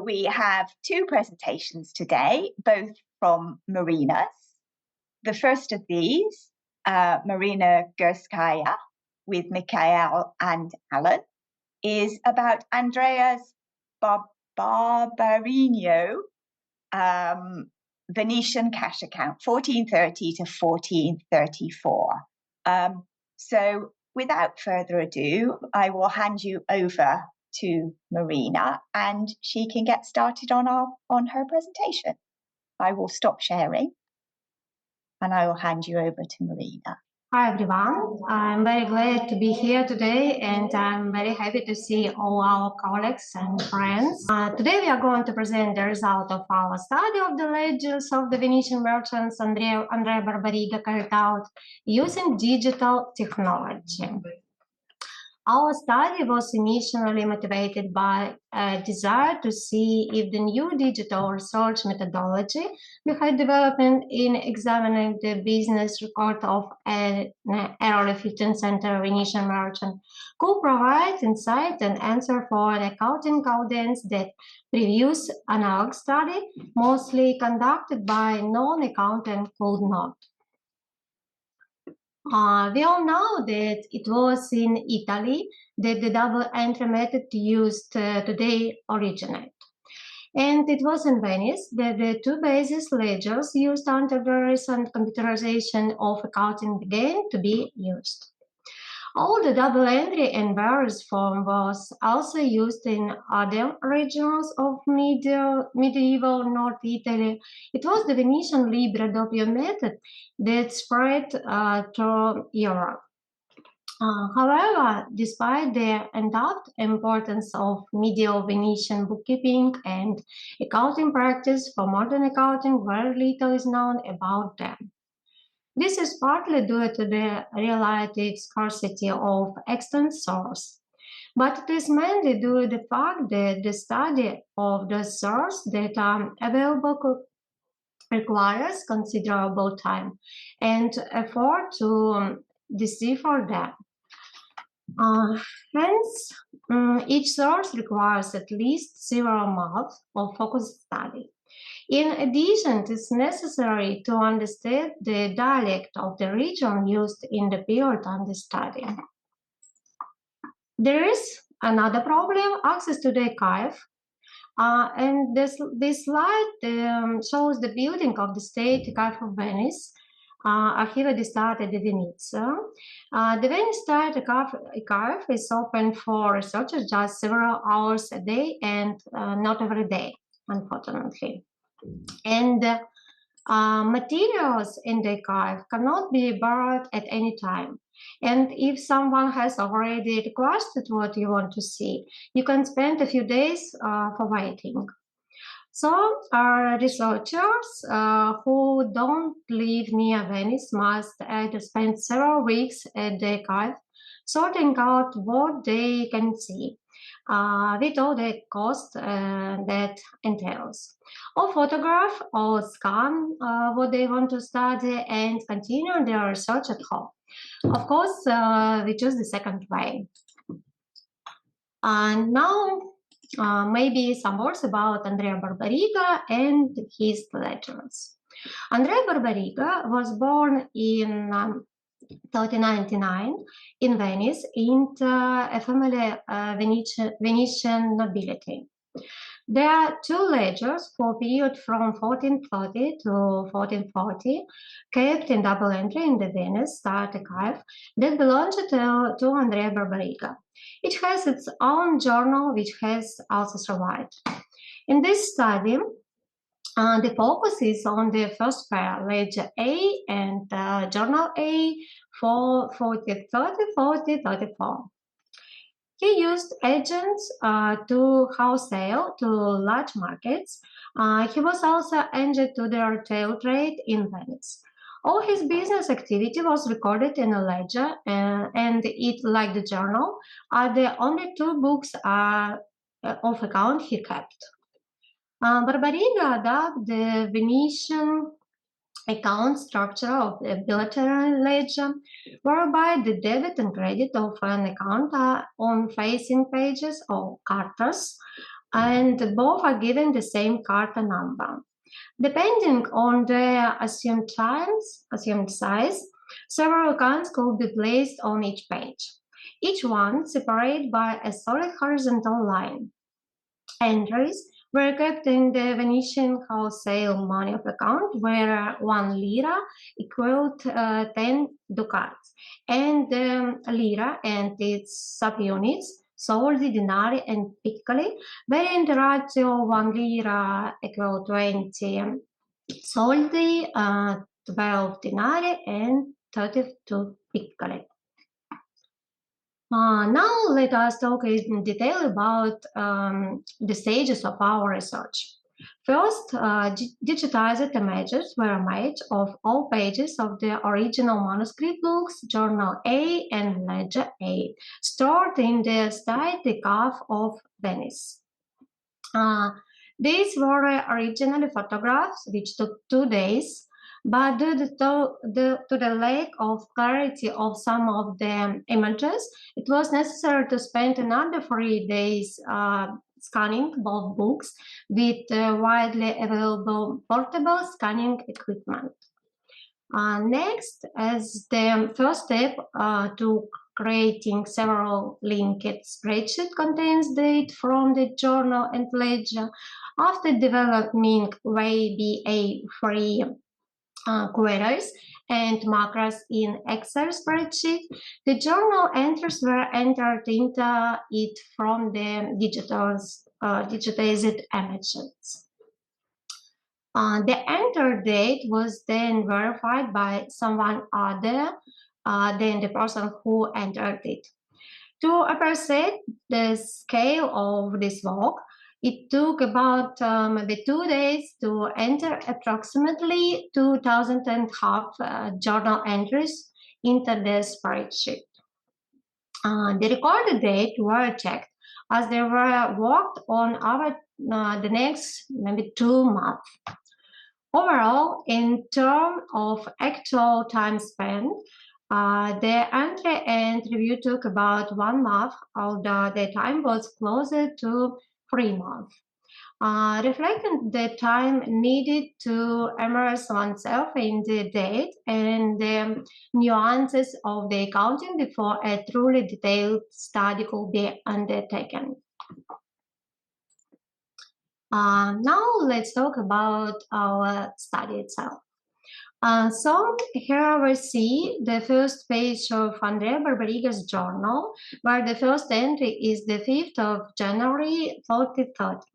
we have two presentations today, both from marinas. The first of these, Marina Gurskaya with Mikhail and Alan, is about Andrea's Barbarino Venetian cash account, 1430 to 1434. So without further ado, I will hand you over to Marina and she can get started on her presentation. I will stop sharing and I will hand you over to Marina. Hi everyone, I'm very glad to be here today and I'm very happy to see all our colleagues and friends. Today we are going to present the result of our study of the ledgers of the Venetian merchants Andrea Barbariga carried out using digital technology. Our study was initially motivated by a desire to see if the new digital research methodology we had developed in examining the business record of an early 15th century Venetian merchant could provide insight and answer for an accounting audience that previous analog study, mostly conducted by non-accountant, could not. We all know that it was in Italy that the double entry method used today originated. And it was in Venice that the two basis ledgers used under the recent computerization of accounting began to be used. All the double entry and various form was also used in other regions of medieval North Italy. It was the Venetian Libra doppio method that spread to Europe. However, despite the undoubted importance of medieval Venetian bookkeeping and accounting practice for modern accounting, very little is known about them. This is partly due to the relative scarcity of extant source, but it is mainly due to the fact that the study of the source data available requires considerable time and effort to decipher them. Hence, each source requires at least several months of focused study. In addition, it is necessary to understand the dialect of the region used in the period under study. There is another problem, access to the archive. And this slide shows the building of the State Archive of Venice, Archivio di Stato di Venezia. The Venice State Archive is open for researchers just several hours a day and not every day, unfortunately. And materials in the archive cannot be borrowed at any time. And if someone has already requested what you want to see, you can spend a few days for waiting. So our researchers who don't live near Venice must either spend several weeks at the archive sorting out what they can see, with all the cost that entails, or photograph or scan what they want to study and continue their research at home. Of course, we choose the second way. And now, maybe some words about Andrea Barbariga and his ledgers. Andrea Barbariga was born in 1399 in Venice into a family Venetian nobility. There are two ledgers for a period from 1430 to 1440 kept in double entry in the Venice State Archive that belonged to Andrea Barbariga. It has its own journal, which has also survived. In this study, the focus is on the first pair, ledger A and journal A for 4030, 4034. He used agents to wholesale to large markets. He was also agent to the retail trade in Venice. All his business activity was recorded in a ledger, and it, like the journal, are the only two books of account he kept. Barbariga adopted the Venetian account structure of the bilateral ledger, whereby the debit and credit of an account are on facing pages or cartas, and both are given the same carta number. Depending on the assumed size, several accounts could be placed on each page, each one separated by a solid horizontal line. Entries were kept in the Venetian wholesale money of account, where 1 lira equaled 10 ducats, and lira and its subunits, soldi, denari, and piccoli, were in the ratio 1 lira equal 20 soldi, 12 denari, and 32 piccoli. Now let us talk in detail about the stages of our research. First, digitized images were made of all pages of the original manuscript books, Journal A and Ledger A, stored in the State de Cave of Venice. These were originally photographs which took 2 days, but due to the lack of clarity of some of the images, it was necessary to spend another 3 days scanning both books with widely available portable scanning equipment. Next, as the first step to creating several linked spreadsheet contains data from the journal and ledger. After developing VBA-free queries and macros in Excel spreadsheet, the journal entries were entered into it from the digitized images. The enter date was then verified by someone other than the person who entered it. To appreciate the scale of this work, it took about maybe 2 days to enter approximately 2,500 journal entries into the spreadsheet. The recorded date were checked as they were worked on over the next maybe 2 months. Overall, in terms of actual time spent, the entry and review took about 1 month, although the time was closer to 3 months. Reflecting the time needed to immerse oneself in the date and the nuances of the accounting before a truly detailed study could be undertaken. Now let's talk about our study itself. So here we see the first page of Andrea Barbariga's journal, where the first entry is the 5th of January 2030.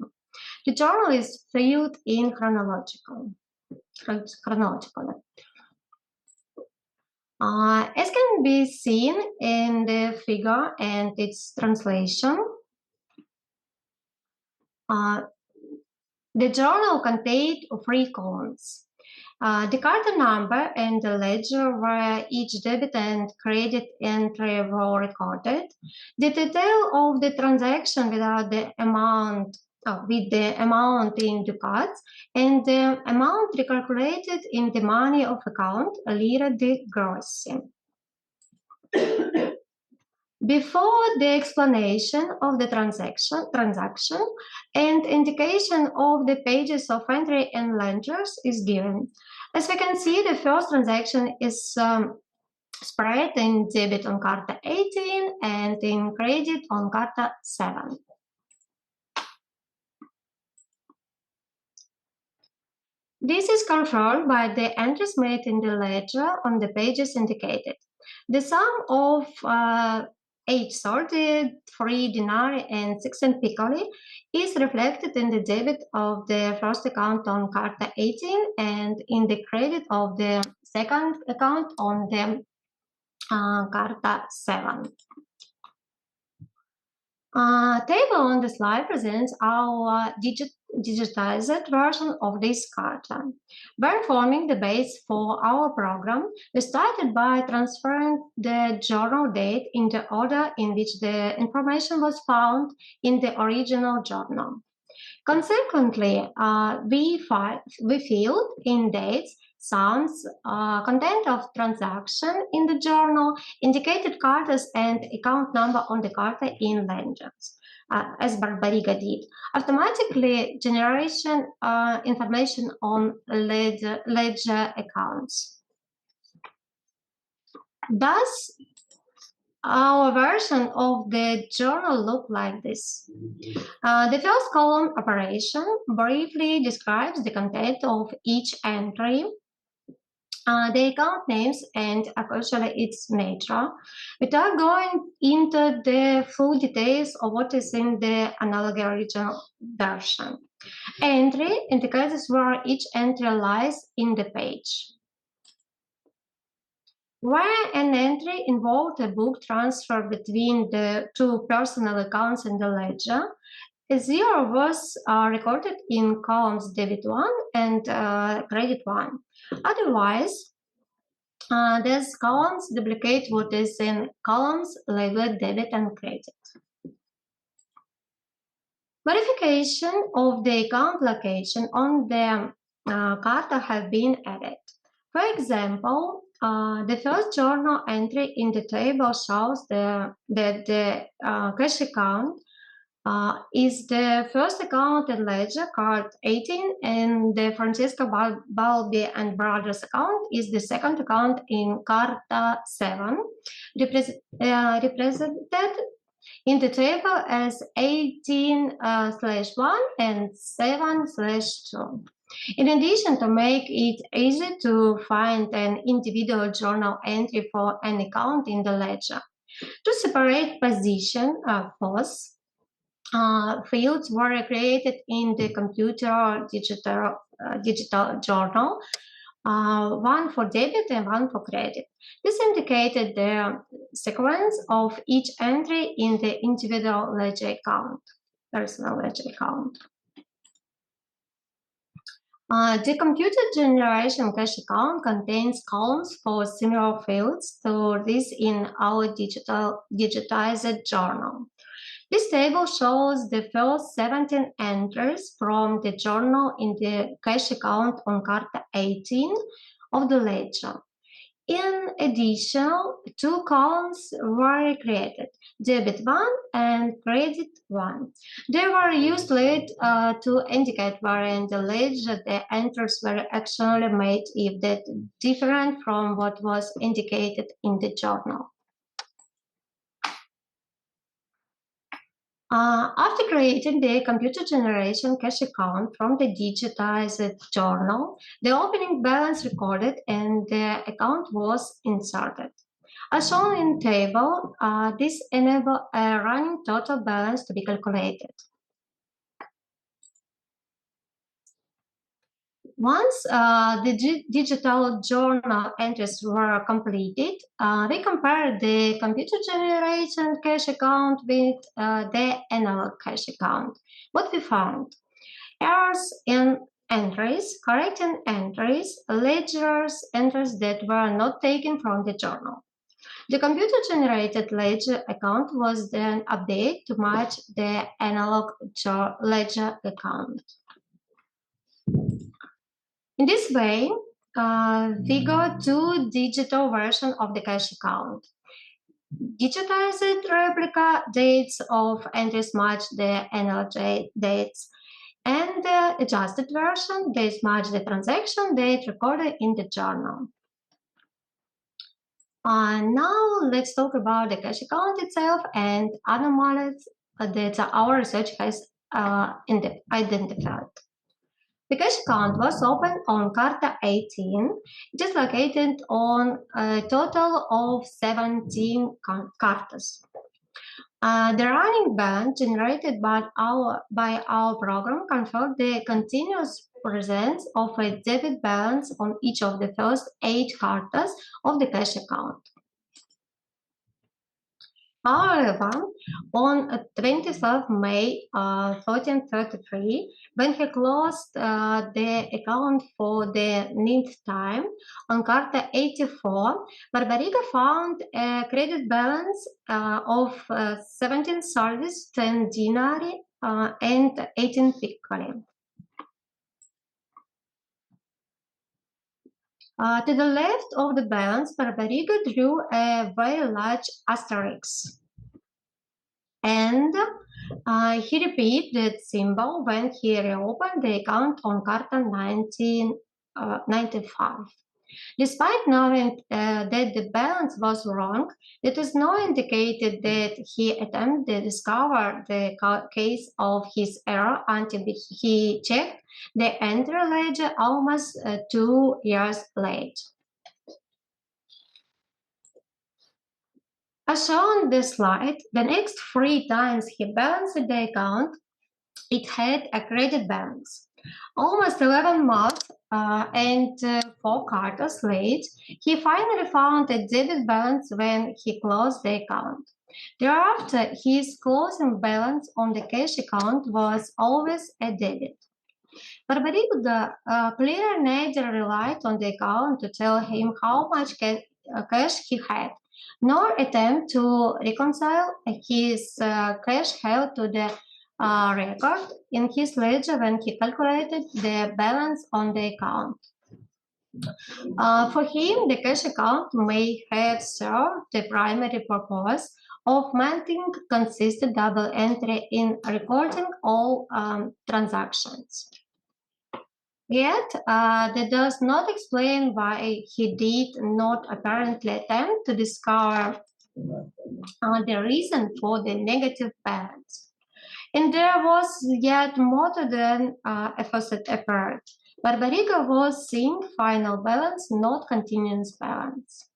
The journal is filled in chronologically. As can be seen in the figure and its translation, the journal contained 3 columns. The carta number and the ledger where each debit and credit entry were recorded. The detail of the transaction without the amount, with the amount in ducats, and the amount recalculated in the money of account, lira di grossi. Before the explanation of the transaction and indication of the pages of entry and ledgers is given. As we can see, the first transaction is spread in debit on Carta 18 and in credit on Carta 7. This is confirmed by the entries made in the ledger on the pages indicated. The sum of 8 soldi, 3 denari, and 16 piccoli is reflected in the debit of the first account on Carta 18 and in the credit of the second account on the Carta 7. Table on the slide presents our digitized version of this carta. By forming the base for our program, we started by transferring the journal date in the order in which the information was found in the original journal. Consequently, we filled in dates sums, content of transaction in the journal, indicated cartas and account number on the carta in ledgers, as Barbariga did. Automatically generation information on ledger accounts. Thus, our version of the journal looked like this. The first column, operation, briefly describes the content of each entry, the account names, and actually its nature, without going into the full details of what is in the analog original version. Entry indicates where each entry lies in the page. Where an entry involved a book transfer between the two personal accounts in the ledger, a zero was recorded in columns debit 1 and credit 1. Otherwise, these columns duplicate what is in columns labeled debit and credit. Verification of the account location on the carta have been added. For example, the first journal entry in the table shows that the cash account is the first account in ledger, card 18, and the Francisco Balbi and Brothers account is the second account in Carta 7, represented in the table as 18/1 and 7/2. In addition, to make it easy to find an individual journal entry for an account in the ledger, to separate position posts, fields were created in the computer digital journal, one for debit and one for credit. This indicated the sequence of each entry in the individual ledger account, personal ledger account. The computer generation cash account contains columns for similar fields to this in our digitized journal. This table shows the first 17 entries from the journal in the cash account on Carta 18 of the ledger. In addition, two columns were created, debit 1 and credit 1. They were used later to indicate where in the ledger the entries were actually made if that different from what was indicated in the journal. After creating the computer generation cash account from the digitized journal, the opening balance recorded and the account was inserted. As shown in the table, this enables a running total balance to be calculated. Once the digital journal entries were completed, we compared the computer generation cash account with the analog cash account. What we found? Errors in entries, correcting entries, ledgers, entries that were not taken from the journal. The computer-generated ledger account was then updated to match the analog ledger account. In this way, we got two digital versions of the cash account. Digitized replica dates of entries match the analog dates, and the adjusted version dates match the transaction date recorded in the journal. Now let's talk about the cash account itself and anomalies that our research has identified. The cash account was opened on Carta 18. It is located on a total of 17 cartas. The running balance generated by our program confirmed the continuous presence of a debit balance on each of the first 8 cartas of the cash account. However, on 20th of May 1433, when he closed the account for the 9th time on Carta 84, Barbariga found a credit balance of 17 soldis, 10 dinari, and 18 piccoli. To the left of the balance, Barbariga drew a very large asterisk. And he repeated that symbol when he reopened the account on Carta 1995. Despite knowing that the balance was wrong, it is not indicated that he attempted to discover the case of his error until he checked the entry ledger almost 2 years late. As shown on this slide, the next 3 times he balanced the account, it had a credit balance. Almost 11 months and 4 quarters late, he finally found a debit balance when he closed the account. Thereafter, his closing balance on the cash account was always a debit. Barbariga clearly neither relied on the account to tell him how much cash he had, nor attempt to reconcile his cash held to the record in his ledger when he calculated the balance on the account. For him, the cash account may have served the primary purpose of maintaining consistent double entry in recording all transactions. Yet, that does not explain why he did not apparently attempt to discover the reason for the negative balance. And there was yet more than a facet appeared. Barbariga was seeing final balance, not continuous balance.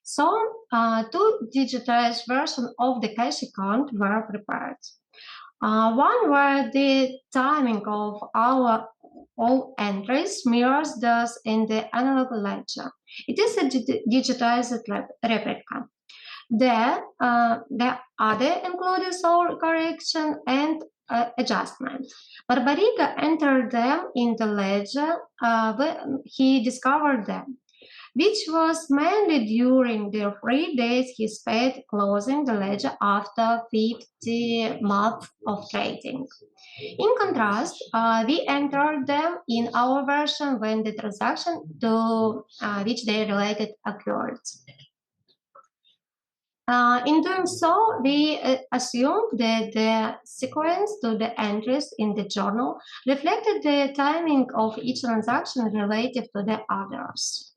So, 2 digitized versions of the cash account were prepared. One where the timing of all entries mirrors those in the analog ledger. It is a digitized replica. The other included all correction and adjustment. Barbariga entered them in the ledger when he discovered them, which was mainly during the 3 days he spent closing the ledger after 50 months of trading. In contrast, we entered them in our version when the transaction to which they related occurred. In doing so, we assumed that the sequence to the entries in the journal reflected the timing of each transaction relative to the others.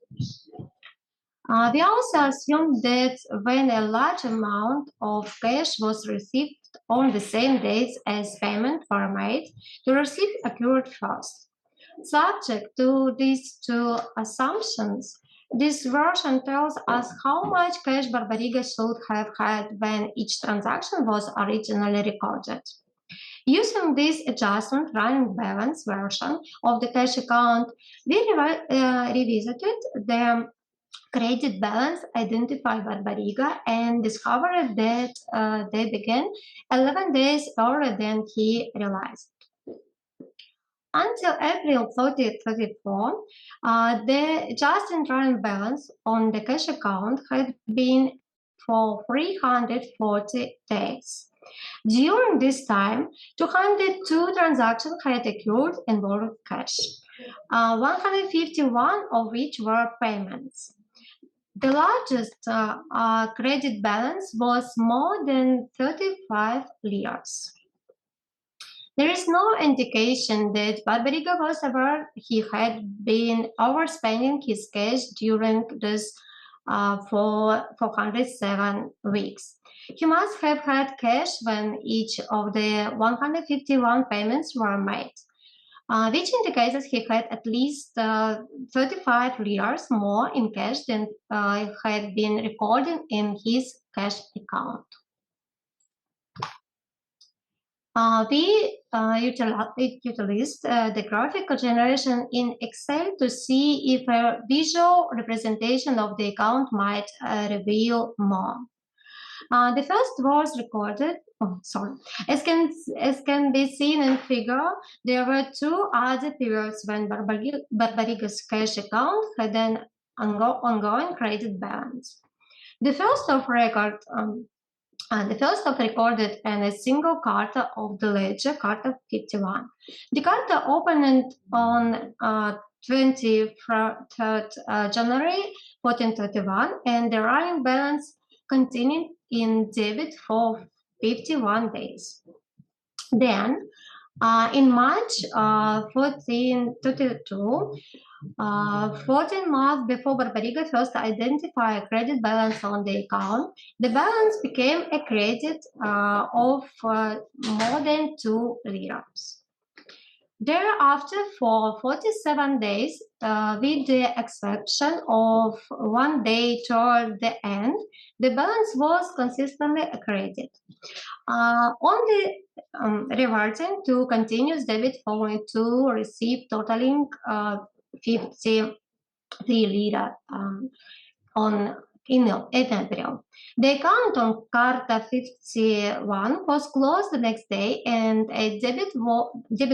We also assumed that when a large amount of cash was received on the same days as payments were made, the receipt occurred first. Subject to these 2 assumptions, this version tells us how much cash Barbariga should have had when each transaction was originally recorded. Using this adjustment running balance version of the cash account, we revisited the credit balance identified by Barbariga and discovered that they began 11 days earlier than he realized. Until April 2034, the just-in-time balance on the cash account had been for 340 days. During this time, 202 transactions had occurred involving cash, 151 of which were payments. The largest credit balance was more than 35 liras. There is no indication that Barbariga was aware he had been overspending his cash during this 407 weeks. He must have had cash when each of the 151 payments were made, which indicates that he had at least 35 liras more in cash than had been recorded in his cash account. We utilized the graphical generation in Excel to see if a visual representation of the account might reveal more. The first was recorded. As can be seen in figure, there were 2 other periods when Barbariga's cash account had an ongoing credit balance. The first of record The first of recorded and a single Carta of the ledger, Carta 51. The Carta opened on 23rd January 1431, and the running balance continued in debit for 51 days. Then, in March 1432, 14 months before Barbariga first identified a credit balance on the account, the balance became a credit of more than 2 liras. Thereafter, for 47 days, with the exception of 1 day toward the end, the balance was consistently a credit. Only reverting to continuous debit following two receipts totaling 53 lira in April. The account on Carta 51 was closed the next day, and a debit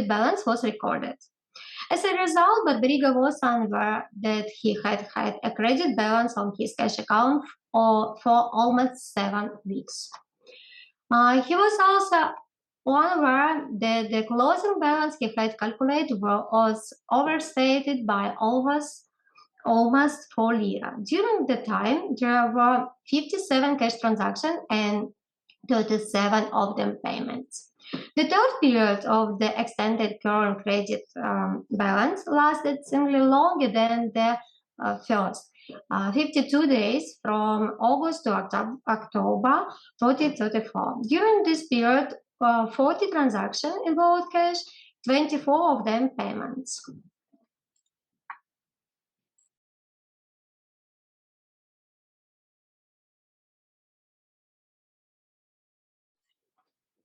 balance was recorded. As a result, Barbariga was unaware that he had had a credit balance on his cash account for almost 7 weeks. He was also unaware that the closing balance he had calculated was overstated by almost 4 lira. During the time, there were 57 cash transactions and 37 of them payments. The third period of the extended current credit balance lasted simply longer than the first. 52 days from August to October 2034. During this period, 40 transactions involved cash, 24 of them payments.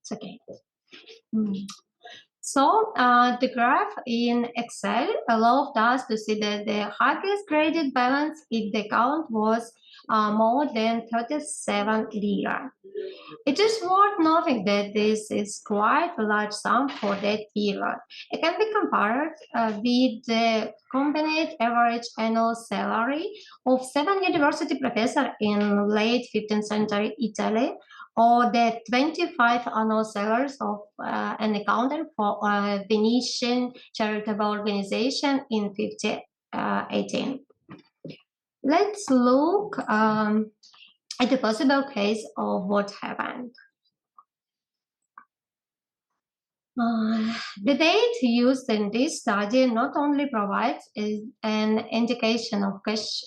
It's okay. So the graph in Excel allowed us to see that the highest credit balance in the account was more than 37 lira. It is worth noting that this is quite a large sum for that period. It can be compared with the combined average annual salary of 7 university professors in late 15th century Italy, or the 25 annual salaries of an accountant for a Venetian charitable organization in 1518. Let's look at the possible case of what happened. The date used in this study not only provides an indication of cash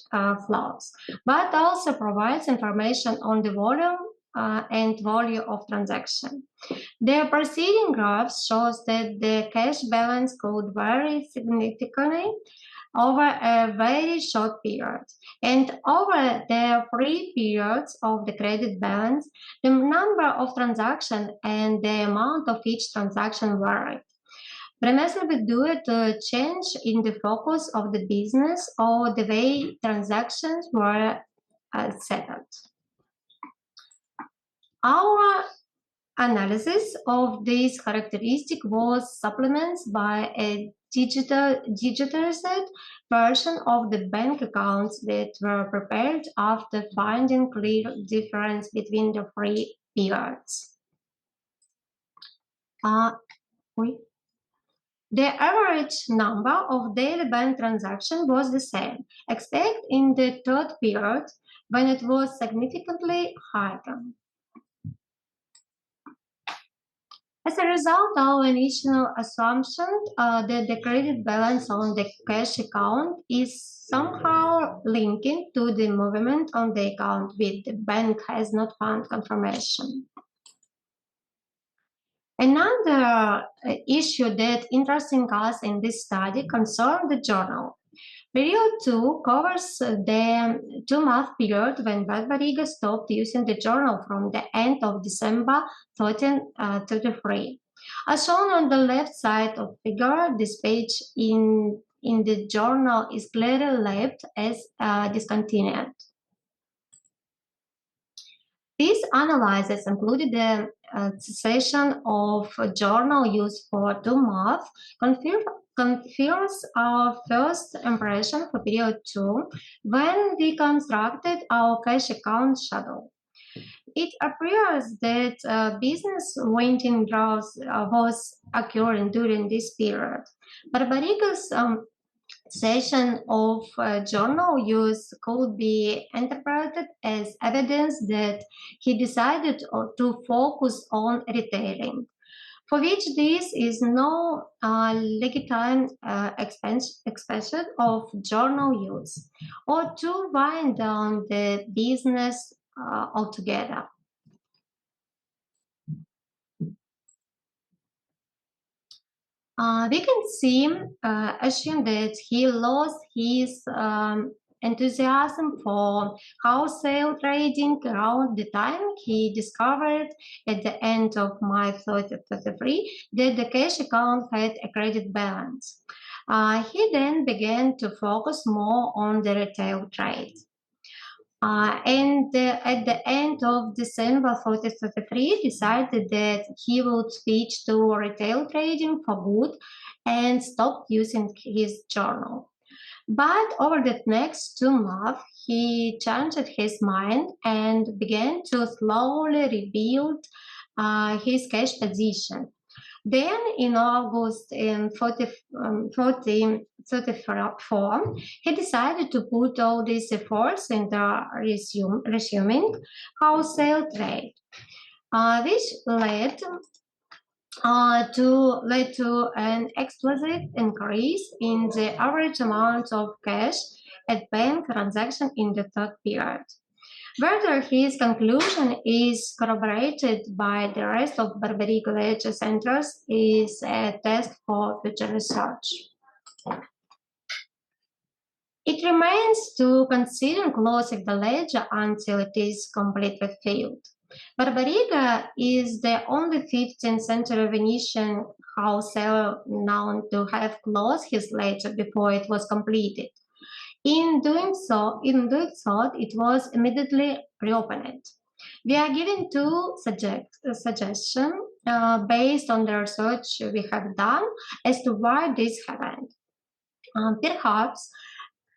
flows, but also provides information on the volume and value of transaction. The preceding graph shows that the cash balance could vary significantly over a very short period. And over the 3 periods of the credit balance, the number of transactions and the amount of each transaction varied. Primarily due to a change in the focus of the business or the way transactions were settled. Our analysis of this characteristic was supplemented by a digitalized version of the bank accounts that were prepared after finding clear difference between the 3 periods. The average number of daily bank transactions was the same, except in the third period when it was significantly higher. As a result, our initial assumption that the credit balance on the cash account is somehow linking to the movement on the account with the bank has not found confirmation. Another issue that interesting us in this study concerned the journal. Period 2 covers the 2-month period when Barbariga stopped using the journal from the end of December 1333. As shown on the left side of the figure, this page in the journal is clearly labeled as discontinued. These analyses included the cessation of journal use for 2 months, confirms our first impression for period 2 when we constructed our cash account schedule. It appears that business winding growth was occurring during this period. Barbarica's session of journal use could be interpreted as evidence that he decided to focus on retailing, for which this is no legitimate expansion of journal use, or to wind down the business altogether. We can assume that he lost his enthusiasm for wholesale trading around the time he discovered at the end of May 2023 that the cash account had a credit balance. He then began to focus more on the retail trade. And at the end of December 2023, decided that he would switch to retail trading for good and stopped using his journal. But over the next 2 months, he changed his mind and began to slowly rebuild his cash position. Then in August in 1434, he decided to put all these efforts into resuming wholesale trade, which led to an explosive increase in the average amount of cash at bank transaction in the third period. Whether his conclusion is corroborated by the rest of Barbarigo ledger centers is a task for future research. It remains to consider closing the ledger until it is completely filled. Barbariga is the only 15th century Venetian wholesaler known to have closed his ledger before it was completed. In doing so, it was immediately reopened. We are given two suggestions based on the research we have done as to why this happened. Perhaps,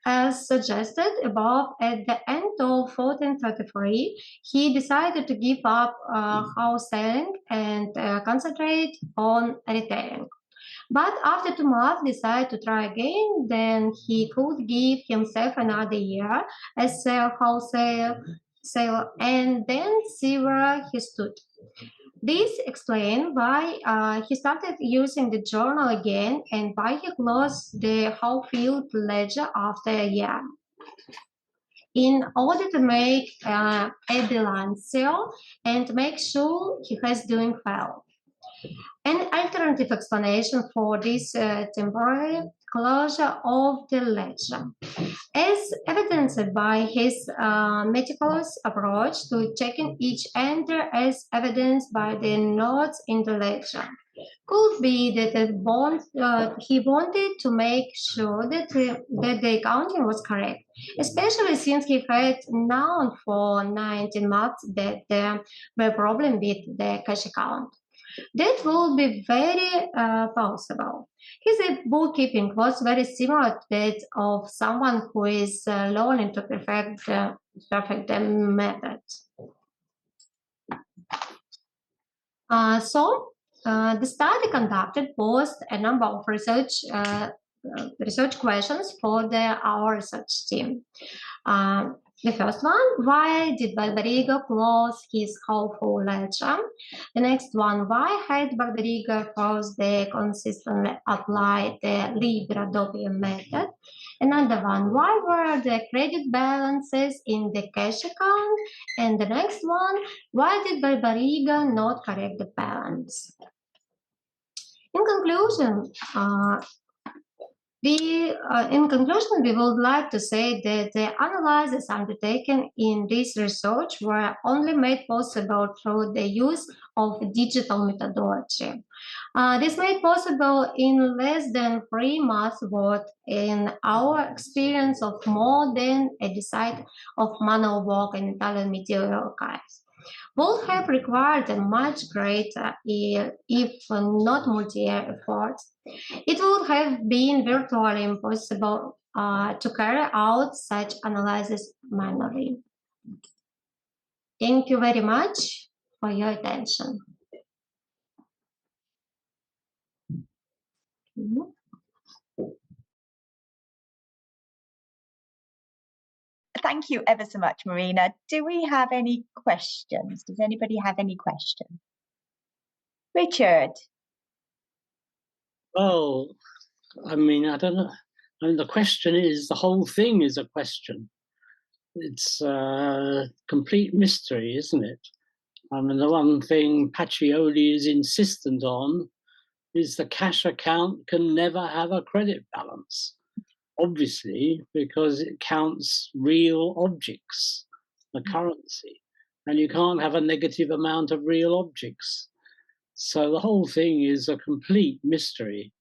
as suggested above, at the end of 1433, he decided to give up wholesaling and concentrate on retailing. But after 2 months, decided to try again. Then he could give himself another year as a wholesale and then see where he stood. This explains why he started using the journal again and why he closed the whole field ledger after a year. In order to make a bilancio and make sure he was doing well. An alternative explanation for this temporary closure of the ledger, as evidenced by his meticulous approach to checking each entry as evidenced by the notes in the ledger, could be that he wanted to make sure that the accounting was correct, especially since he had known for 19 months that there were problems with the cash account. That would be very possible. His bookkeeping was very similar to that of someone who is learning to perfect the method. The study conducted posed a number of research questions for our research team. The first one, why did Barbarigo close his whole full ledger? The next one, why had Barbarigo first they consistently applied the Libra Doppia method? Another one, why were the credit balances in the cash account? And the next one, why did Barbarigo not correct the balance? In conclusion, we would like to say that the analyses undertaken in this research were only made possible through the use of digital methodology. This made possible in less than 3 months, what in our experience of more than a decade of manual work in Italian medieval archives would have required a much greater, if not multi-year effort. It would have been virtually impossible to carry out such analysis manually. Thank you very much for your attention. Thank you ever so much, Marina. Do we have any questions? Does anybody have any questions? Richard? Well, I mean, I don't know. I mean, the question is, the whole thing is a question. It's a complete mystery, isn't it? I mean, the one thing Pacioli is insistent on is the cash account can never have a credit balance, obviously, because it counts real objects, the currency, and you can't have a negative amount of real objects. So the whole thing is a complete mystery.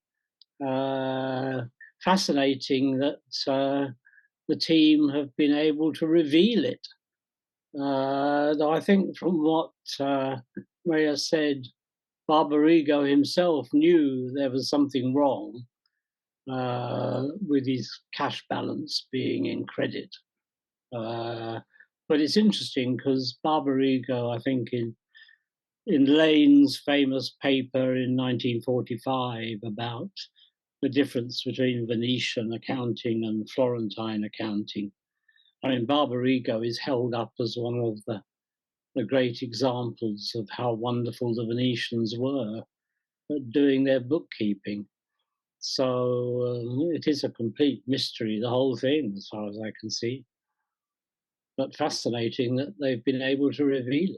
Fascinating that the team have been able to reveal it. Though I think from what Maria said, Barbarigo himself knew there was something wrong with his cash balance being in credit. But it's interesting because Barbarigo, I think in Lane's famous paper in 1945 about the difference between Venetian accounting and Florentine accounting. I mean, Barbarigo is held up as one of the great examples of how wonderful the Venetians were at doing their bookkeeping. So it is a complete mystery, the whole thing, as far as I can see. But fascinating that they've been able to reveal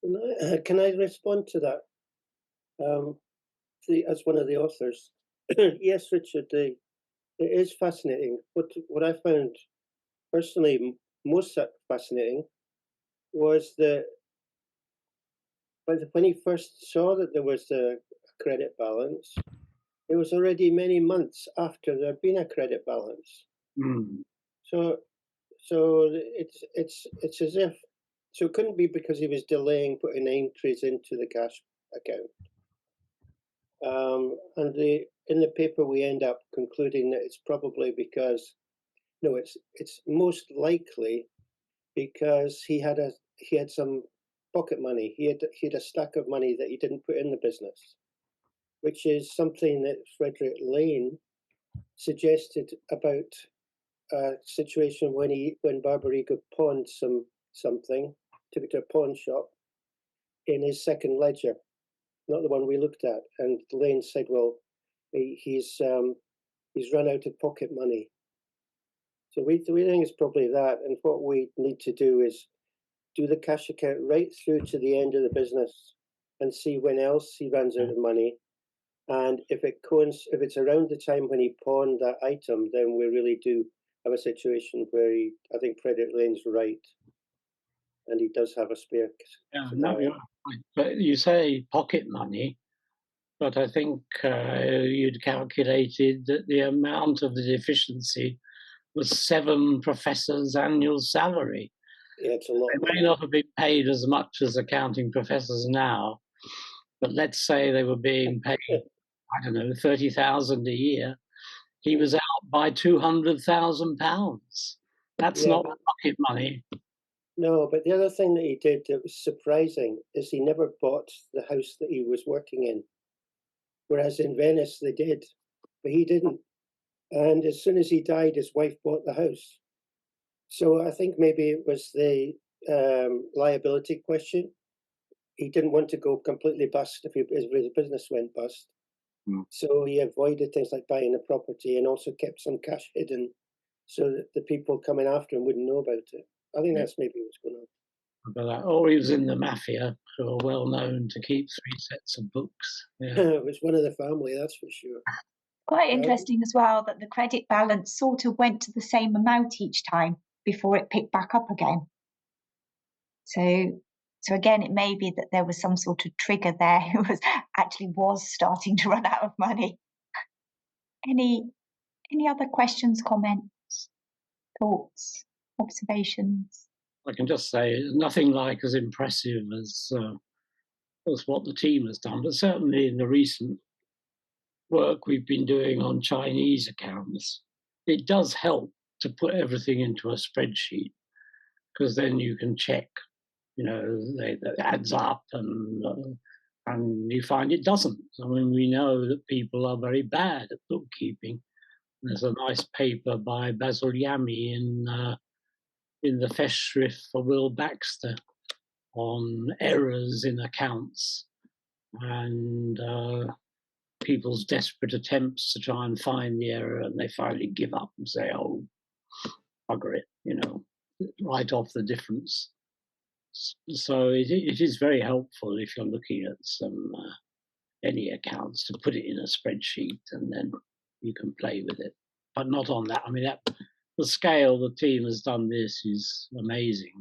it. Can I respond to that? As one of the authors. Yes, Richard, it is fascinating. What I found personally most fascinating was that when he first saw that there was a credit balance, it was already many months after there'd been a credit balance. Mm. So it's as if, so it couldn't be because he was delaying putting entries into the cash account. And in the paper we end up concluding that it's probably because, no, it's most likely because he had some pocket money. He had a stack of money that he didn't put in the business, which is something that Frederick Lane suggested about a situation when Barbarigo pawned something, took it to a pawn shop in his second ledger, not the one we looked at. And Lane said, well, he's run out of pocket money. So we think it's probably that. And what we need to do is do the cash account right through to the end of the business and see when else he runs out of money. And if it's around the time when he pawned that item, then we really do have a situation where I think Frederick Lane's right. And he does have a spare. Yeah, no, you're right. But you say pocket money, but I think you'd calculated that the amount of the deficiency was 7 professors' annual salary. Yeah, it's a lot. They may not have been paid as much as accounting professors now, but let's say they were being paid, I don't know, 30,000 a year. He was out by £200,000. That's not pocket money. No, but the other thing that he did that was surprising is he never bought the house that he was working in. Whereas in Venice they did, but he didn't. And as soon as he died, his wife bought the house. So I think maybe it was the liability question. He didn't want to go completely bust if his business went bust. Mm. So he avoided things like buying a property and also kept some cash hidden so that the people coming after him wouldn't know about it. I think that's maybe what's going on. Or he was in the mafia, who are well known to keep 3 sets of books. Yeah. It was one of the family, that's for sure. Quite interesting as well that the credit balance sort of went to the same amount each time before it picked back up again. So again, it may be that there was some sort of trigger there who was starting to run out of money. Any other questions, comments, thoughts, observations? I can just say nothing like as impressive as what the team has done, but certainly in the recent work we've been doing on Chinese accounts, it does help to put everything into a spreadsheet, because then you can check that adds up, and you find it doesn't. I mean, we know that people are very bad at bookkeeping. There's a nice paper by Basil Yami in the Festschrift for Will Baxter on errors in accounts and people's desperate attempts to try and find the error, and they finally give up and say, "Oh, bugger it," write off the difference. So it is very helpful if you're looking at any accounts to put it in a spreadsheet, and then you can play with it. But not on that. I mean, the scale the team has done this is amazing.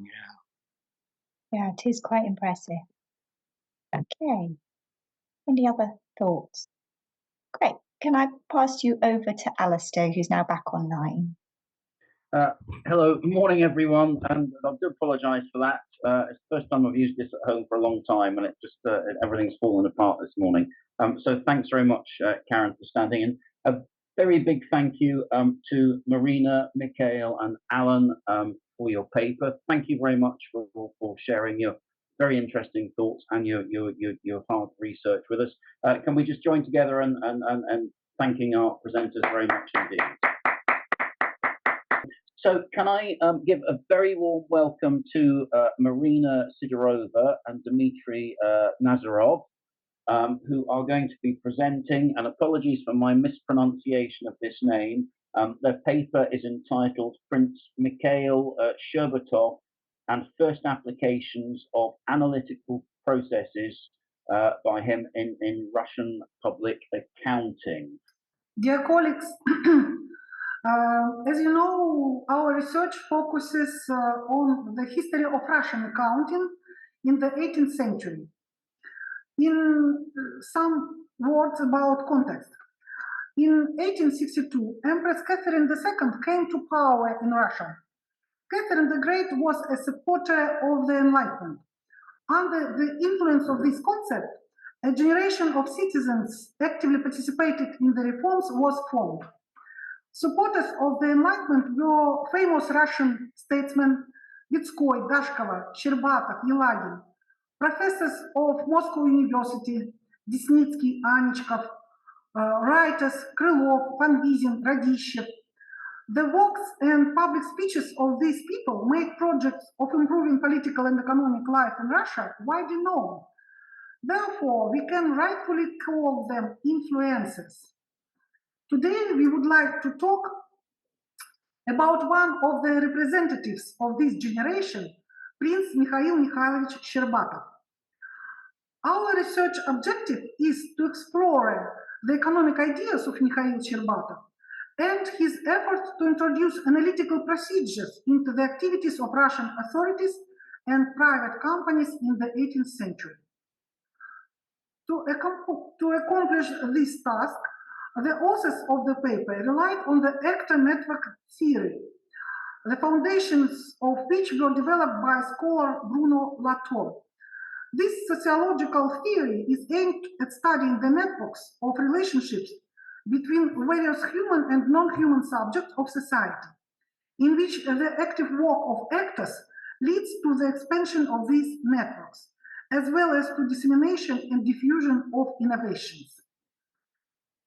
Yeah, it is quite impressive. Okay. Any other thoughts? Great. Can I pass you over to Alistair, who's now back online? Hello, morning everyone, and I do apologise for that. It's the first time I've used this at home for a long time, and it just everything's fallen apart this morning. So thanks very much, Karen, for standing in. A very big thank you to Marina, Mikhail, and Alan for your paper. Thank you very much for sharing your very interesting thoughts and your hard research with us. Can we just join together and thanking our presenters very much indeed? So can I give a very warm welcome to Marina Sidorova and Dmitry Nazarov, who are going to be presenting, and apologies for my mispronunciation of this name. Their paper is entitled Prince Mikhail Sherbatov and First Applications of Analytical Processes by him in Russian Public Accounting. Dear colleagues, as you know, our research focuses on the history of Russian accounting in the 18th century. In some words about context. In 1862, Empress Catherine II came to power in Russia. Catherine the Great was a supporter of the Enlightenment. Under the influence of this concept, a generation of citizens actively participated in the reforms was formed. Supporters of the Enlightenment were famous Russian statesmen Vitskoy, Dashkova, Sherbatov, Yelagin, professors of Moscow University, Desnitsky, Anichkov, writers Krylov, Panvizin, Radishev. The works and public speeches of these people made projects of improving political and economic life in Russia widely known. Therefore, we can rightfully call them influencers. Today, we would like to talk about one of the representatives of this generation, Prince Mikhail Mikhailovich Sherbatov. Our research objective is to explore the economic ideas of Mikhail Sherbatov and his efforts to introduce analytical procedures into the activities of Russian authorities and private companies in the 18th century. To accomplish this task, the authors of the paper relied on the actor network theory, the foundations of which were developed by scholar Bruno Latour. This sociological theory is aimed at studying the networks of relationships between various human and non-human subjects of society, in which the active work of actors leads to the expansion of these networks, as well as to dissemination and diffusion of innovations.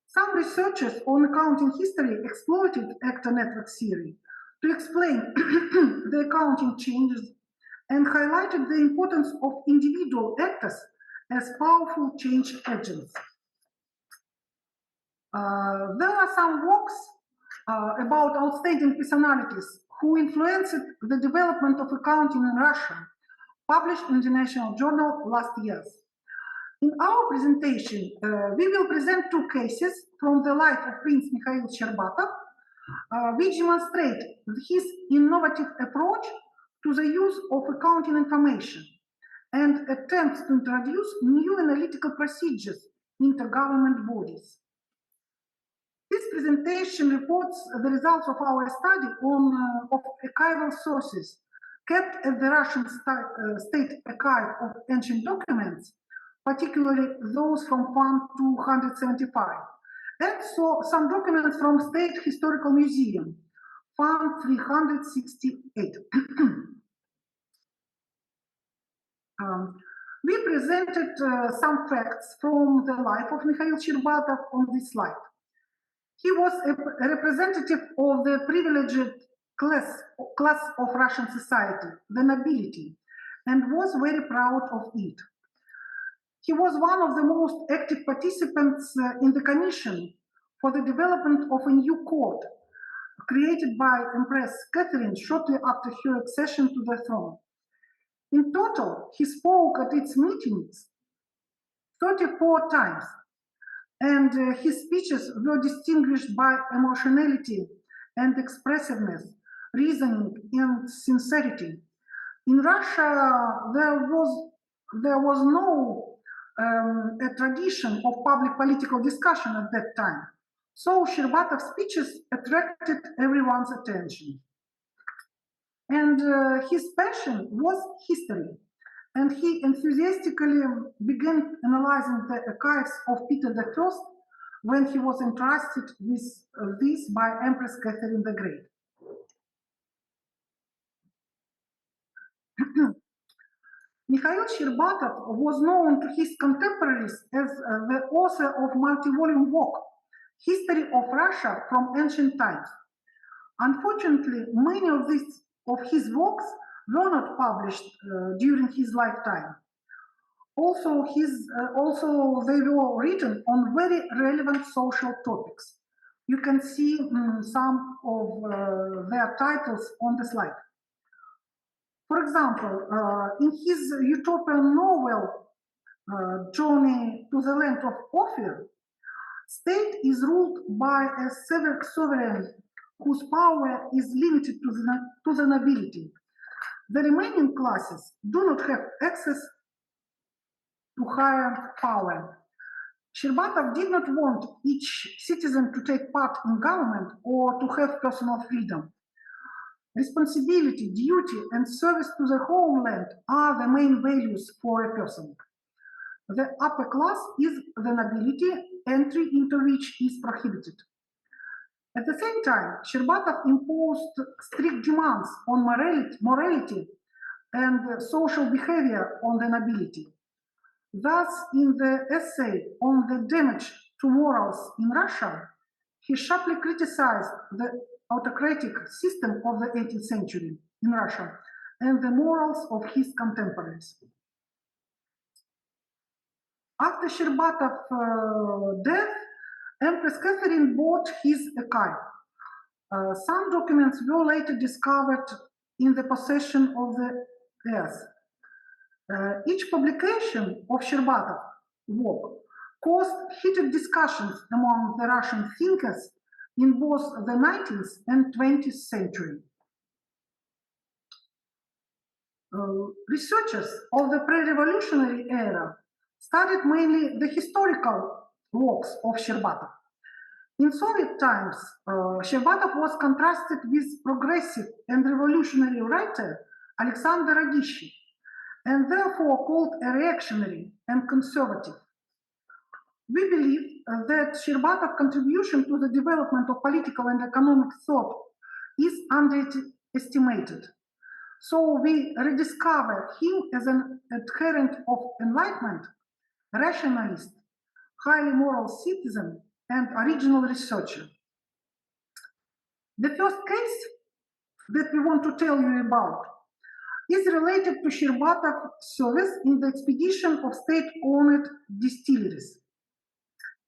Some researchers on accounting history exploited actor network theory to explain the accounting changes and highlighted the importance of individual actors as powerful change agents. There are some works about outstanding personalities who influenced the development of accounting in Russia, published in the National Journal last year. In our presentation, we will present two cases from the life of Prince Mikhail Sherbatov, which demonstrate his innovative approach to the use of accounting information and attempts to introduce new analytical procedures into government bodies. This presentation reports the results of our study of archival sources kept at the Russian State Archive of Ancient Documents, particularly those from Fund 275, and so some documents from State Historical Museum, Fund 368. We presented some facts from the life of Mikhail Shcherbatov on this slide. He was a representative of the privileged class of Russian society, the nobility, and was very proud of it. He was one of the most active participants in the commission for the development of a new court created by Empress Catherine shortly after her accession to the throne. In total, he spoke at its meetings 34 times, and his speeches were distinguished by emotionality and expressiveness, reasoning and sincerity. In Russia, there was no a tradition of public political discussion at that time, so Shcherbatov's speeches attracted everyone's attention. And his passion was history, and he enthusiastically began analyzing the archives of Peter I when he was entrusted with this by Empress Catherine the Great. Mikhail Shcherbatov was known to his contemporaries as the author of multi-volume work, History of Russia from Ancient Times. Unfortunately, many of his works were not published during his lifetime. Also, they were written on very relevant social topics. You can see some of their titles on the slide. For example, in his utopian novel, Journey to the Land of Ophir, state is ruled by a sovereign whose power is limited to the nobility. The remaining classes do not have access to higher power. Shcherbatov did not want each citizen to take part in government or to have personal freedom. Responsibility, duty, and service to the homeland are the main values for a person. The upper class is the nobility, entry into which is prohibited. At the same time, Shcherbatov imposed strict demands on morality and social behavior on the nobility. Thus, in the essay on the damage to morals in Russia, he sharply criticized the autocratic system of the 18th century in Russia and the morals of his contemporaries. After Shcherbatov's death, Empress Catherine bought his archive. Some documents were later discovered in the possession of the heirs. Each publication of Shcherbatov's work caused heated discussions among the Russian thinkers in both the 19th and 20th century. Researchers of the pre-revolutionary era studied mainly the historical works of Shcherbatov. In Soviet times, Shcherbatov was contrasted with progressive and revolutionary writer Alexander Radищий, and therefore called a reactionary and conservative. We believe that Shcherbatov's contribution to the development of political and economic thought is underestimated. So we rediscover him as an adherent of enlightenment, rationalist, highly moral citizen, and original researcher. The first case that we want to tell you about is related to Shcherbatov's service in the expedition of state-owned distilleries.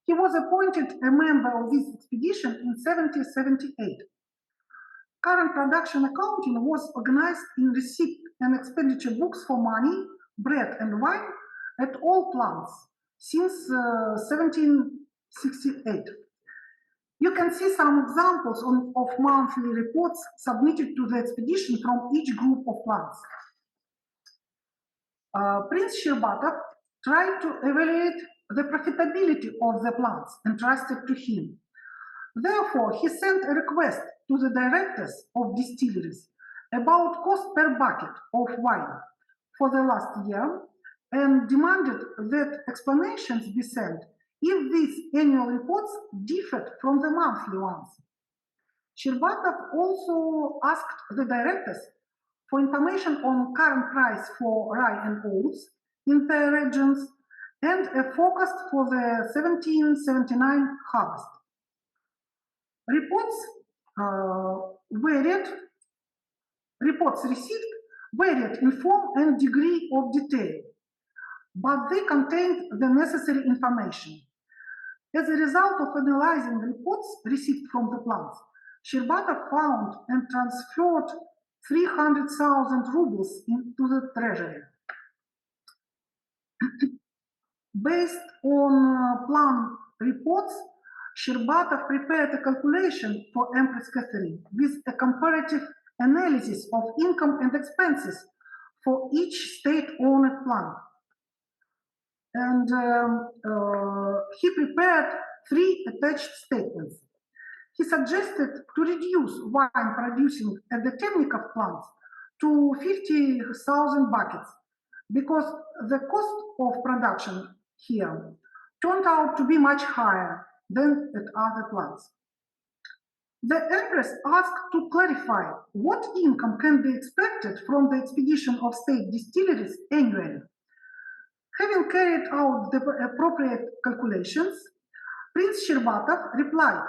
He was appointed a member of this expedition in 1778. Current production accounting was organized in receipt and expenditure books for money, bread, and wine at all plants since 1768. You can see some examples of monthly reports submitted to the expedition from each group of plants. Prince Shcherbatov tried to evaluate the profitability of the plants entrusted to him. Therefore, he sent a request to the directors of distilleries about cost per bucket of wine for the last year and demanded that explanations be sent if these annual reports differed from the monthly ones. Shcherbatov also asked the directors for information on current price for rye and oats in their regions, and a forecast for the 1779 harvest. Reports received varied in form and degree of detail, but they contained the necessary information. As a result of analyzing reports received from the plants, Shcherbakov found and transferred 300,000 rubles into the treasury. Based on plan reports, Shcherbakov prepared a calculation for Empress Catherine with a comparative analysis of income and expenses for each state-owned plant. And he prepared 3 attached statements. He suggested to reduce wine producing at the Temnikov plants to 50,000 buckets because the cost of production here turned out to be much higher than at other plants. The Empress asked to clarify what income can be expected from the expedition of state distilleries annually. Having carried out the appropriate calculations, Prince Shcherbakov replied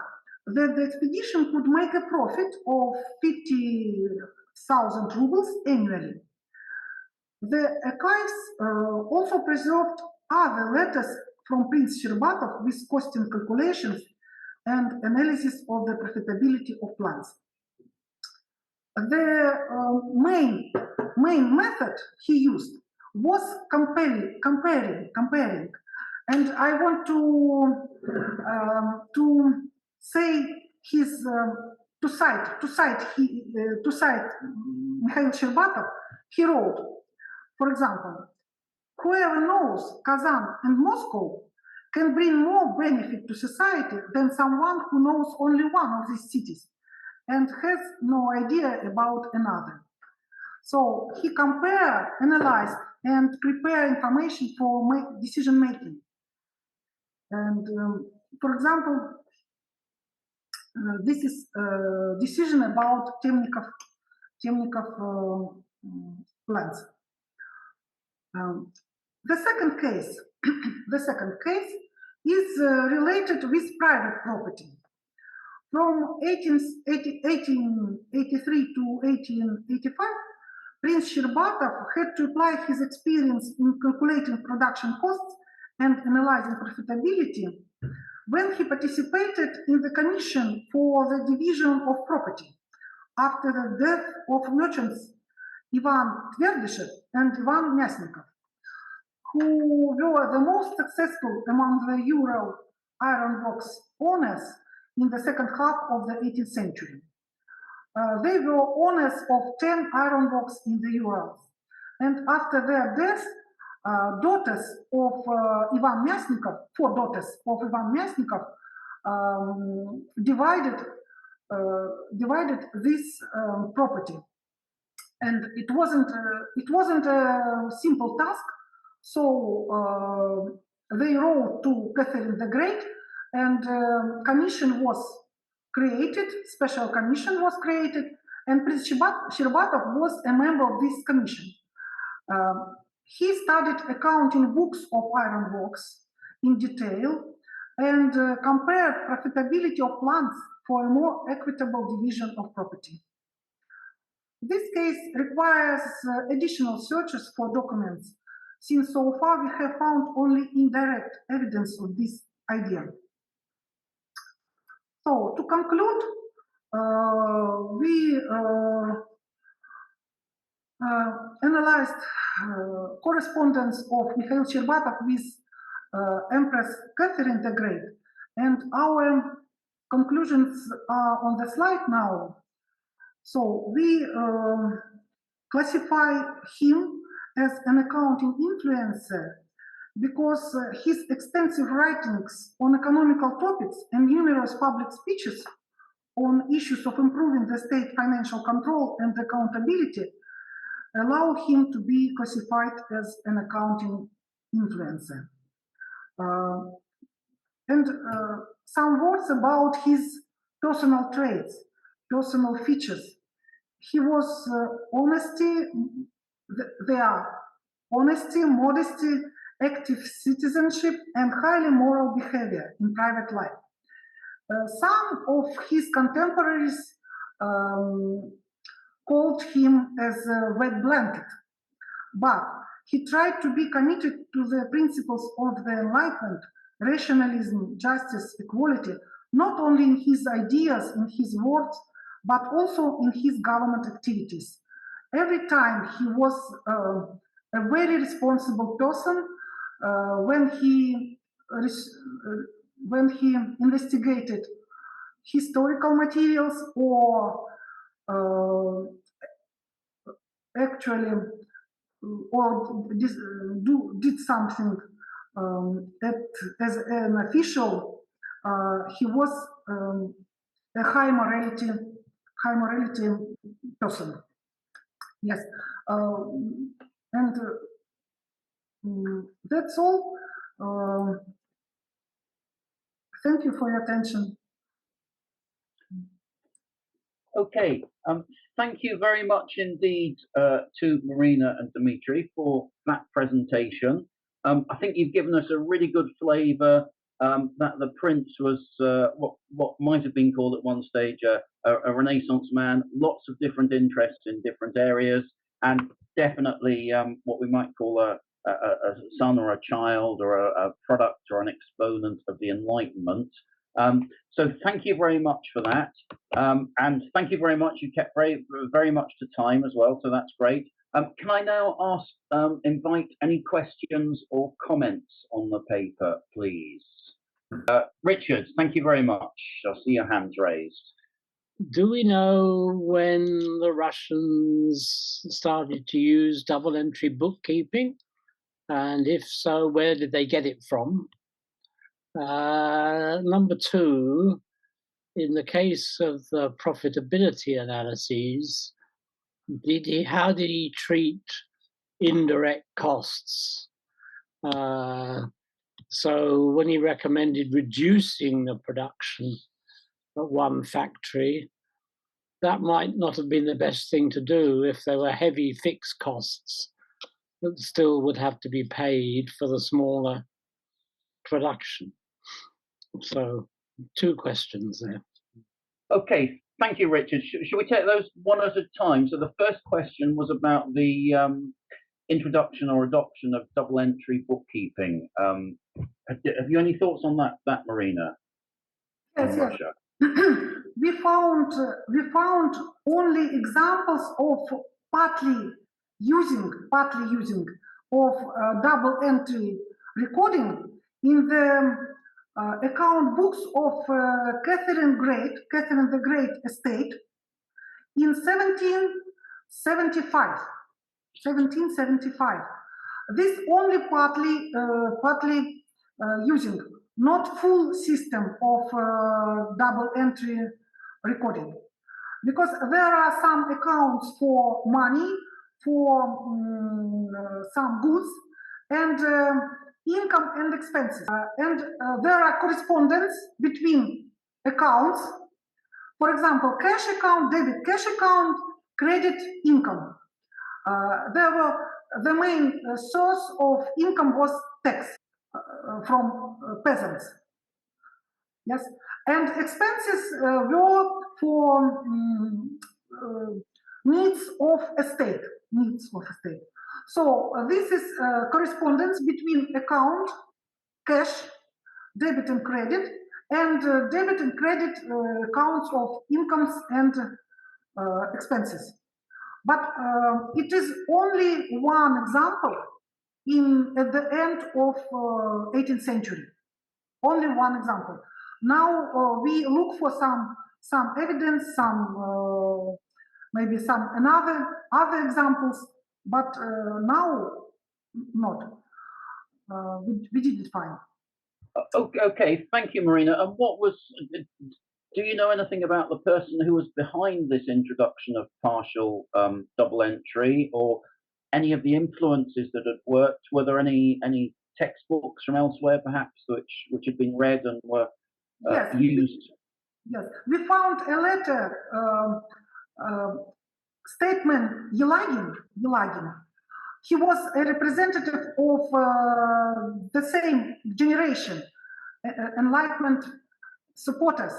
that the expedition could make a profit of 50,000 rubles annually. The archives also preserved other letters from Prince Shcherbakov with costing calculations and analysis of the profitability of plants. The main method he used was comparing, and I want to say his to cite Mikhail Shcherbakov. He wrote, for example, whoever knows Kazan and Moscow can bring more benefit to society than someone who knows only one of these cities and has no idea about another. So he compared, analyzed, and prepared information for decision making. And for example, this is a decision about Temnikov plants. The second case is related with private property. From 1883 to 1885, Prince Shcherbakov had to apply his experience in calculating production costs and analyzing profitability when he participated in the commission for the division of property after the death of merchants Ivan Tverdyshev and Ivan Myasnikov, who were the most successful among the Ural iron works owners in the second half of the 18th century. They were owners of 10 iron works in the Urals. And after their death, daughters of Ivan Myasnikov, 4 daughters of Ivan Myasnikov, divided this property. And it wasn't a simple task. So they wrote to Catherine the Great, and commission was created, special commission was created, and Prince Shcherbakov was a member of this commission. He studied accounting books of iron works in detail and compared profitability of plants for a more equitable division of property. This case requires additional searches for documents, since so far we have found only indirect evidence of this idea. So, to conclude, we analyzed correspondence of Mikhail Shcherbakov with Empress Catherine the Great, and our conclusions are on the slide now. So we classify him as an accounting influencer because his extensive writings on economical topics and numerous public speeches on issues of improving the state financial control and accountability allow him to be classified as an accounting influencer. And some words about his personal traits, personal features. he was honesty, modesty, active citizenship, and highly moral behavior in private life. Some of his contemporaries called him as a wet blanket, but he tried to be committed to the principles of the Enlightenment, rationalism, justice, equality, not only in his ideas, in his words, but also in his government activities. Every time he was a very responsible person when he investigated historical materials or actually did something as an official. He was a high morality person. Yes, and that's all. Thank you for your attention. Okay, thank you very much indeed to Marina and Dimitri for that presentation. I think you've given us a really good flavour that the prince was what might have been called at one stage a Renaissance man, lots of different interests in different areas, and definitely what we might call a son or a child or a product or an exponent of the Enlightenment. So thank you very much for that, and thank you very much. You kept very much to time as well, so that's great. Can I now invite any questions or comments on the paper, please? Richard, thank you very much. I see your hands raised. Do we know when the Russians started to use double entry bookkeeping? And if so, where did they get it from? Number two, in the case of the profitability analyses, how did he treat indirect costs? So when he recommended reducing the production at one factory, that might not have been the best thing to do if there were heavy fixed costs that still would have to be paid for the smaller production. So 2 questions there. Okay, thank you, Richard. Should we take those one at a time? So the first question was about the introduction or adoption of double entry bookkeeping. Have you any thoughts on that, Marina? Yes, yes. We found only examples of partly using of double entry recording in the account books of Catherine the Great estate in 1775. This only partly using, not full system of double entry recording, because there are some accounts for money, for some goods, and income and expenses, and there are correspondence between accounts. For example, cash account, debit, cash account, credit, income. The main source of income was tax from peasants. Yes, and expenses were for needs of estate. So this is correspondence between account, cash, debit and credit, and debit and credit accounts of incomes and expenses. But it is only one example at the end of 18th century. Only one example. Now we look for some evidence, maybe some other examples, but now not. We didn't find. Okay, thank you, Marina. And do you know anything about the person who was behind this introduction of partial double entry, or any of the influences that had worked? Were there any textbooks from elsewhere, perhaps, which had been read and were used? Yes, we found a letter statesman Yelagin, he was a representative of the same generation, Enlightenment supporters